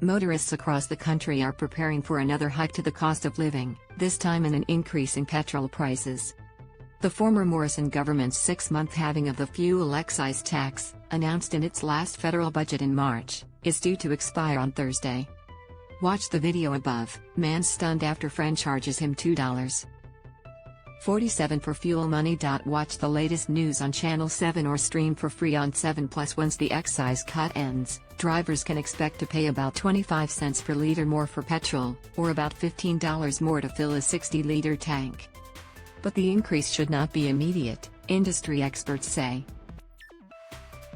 Motorists across the country are preparing for another hike to the cost of living, this time in an increase in petrol prices. The former Morrison government's 6-month halving of the fuel excise tax, announced in its last federal budget in March, is due to expire on Thursday. Watch the video above. Man stunned after friend charges him $2.47 for fuel. Money.Watch the latest news on Channel 7 or stream for free on 7+. Once the excise cut ends, drivers can expect to pay about 25 cents per liter more for petrol, or about $15 more to fill a 60-liter tank. But the increase should not be immediate, industry experts say.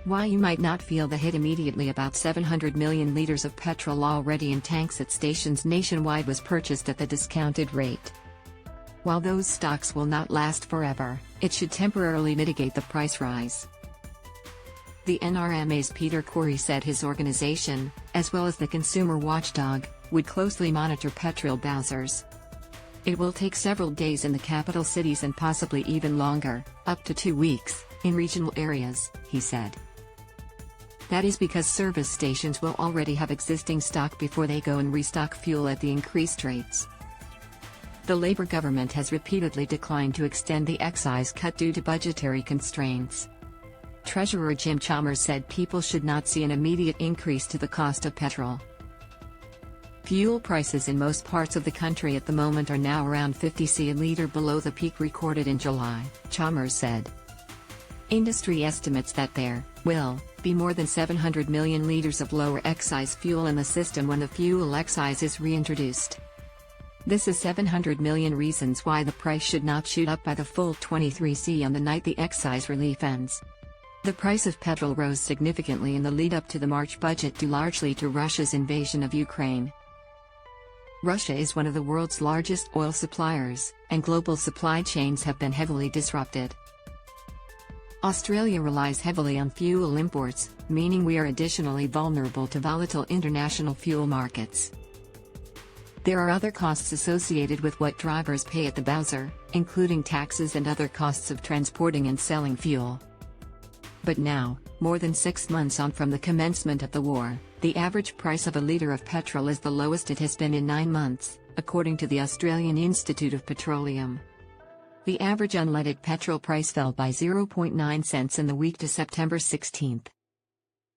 Why you might not feel the hit immediately: about 700 million liters of petrol already in tanks at stations nationwide was purchased at the discounted rate. While those stocks will not last forever, it should temporarily mitigate the price rise. The NRMA's Peter Corey said his organization, as well as the consumer watchdog, would closely monitor petrol bowsers. It will take several days in the capital cities and possibly even longer, up to 2 weeks, in regional areas, he said. That is because service stations will already have existing stock before they go and restock fuel at the increased rates. The Labour government has repeatedly declined to extend the excise cut due to budgetary constraints. Treasurer Jim Chalmers said people should not see an immediate increase to the cost of petrol. Fuel prices in most parts of the country at the moment are now around 50 cents a litre below the peak recorded in July, Chalmers said. Industry estimates that there will be more than 700 million litres of lower excise fuel in the system when the fuel excise is reintroduced. This is 700 million reasons why the price should not shoot up by the full 23 cents on the night the excise relief ends. The price of petrol rose significantly in the lead-up to the March budget due largely to Russia's invasion of Ukraine. Russia is one of the world's largest oil suppliers, and global supply chains have been heavily disrupted. Australia relies heavily on fuel imports, meaning we are additionally vulnerable to volatile international fuel markets. There are other costs associated with what drivers pay at the bowser, including taxes and other costs of transporting and selling fuel. But now, more than 6 months on from the commencement of the war, the average price of a litre of petrol is the lowest it has been in 9 months, according to the Australian Institute of Petroleum. The average unleaded petrol price fell by 0.9 cents in the week to September 16.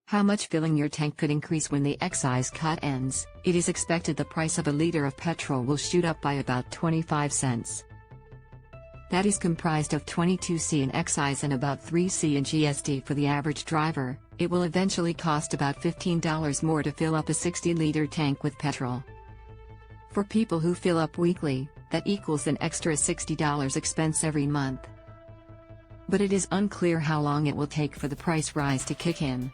How much filling your tank could increase when the excise cut ends? It is expected the price of a litre of petrol will shoot up by about 25 cents. That is comprised of 22 cents in excise and about 3 cents in GST for the average driver. It will eventually cost about $15 more to fill up a 60-liter tank with petrol. For people who fill up weekly, that equals an extra $60 expense every month. But it is unclear how long it will take for the price rise to kick in.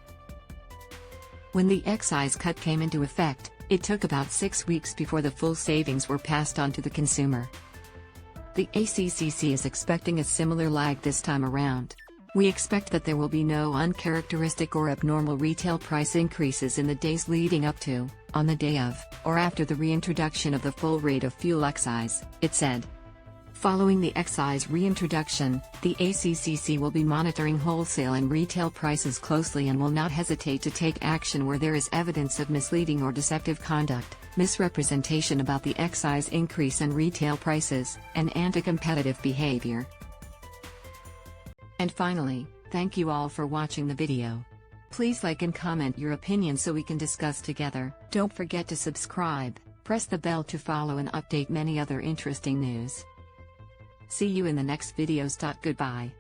When the excise cut came into effect, it took about 6 weeks before the full savings were passed on to the consumer. The ACCC is expecting a similar lag this time around. We expect that there will be no uncharacteristic or abnormal retail price increases in the days leading up to, on the day of, or after the reintroduction of the full rate of fuel excise, it said. Following the excise reintroduction, the ACCC will be monitoring wholesale and retail prices closely and will not hesitate to take action where there is evidence of misleading or deceptive conduct, misrepresentation about the excise increase and retail prices, and anti-competitive behavior. And finally, thank you all for watching the video. Please like and comment your opinion so we can discuss together. Don't forget to subscribe, press the bell to follow and update many other interesting news. See you in the next videos. Goodbye.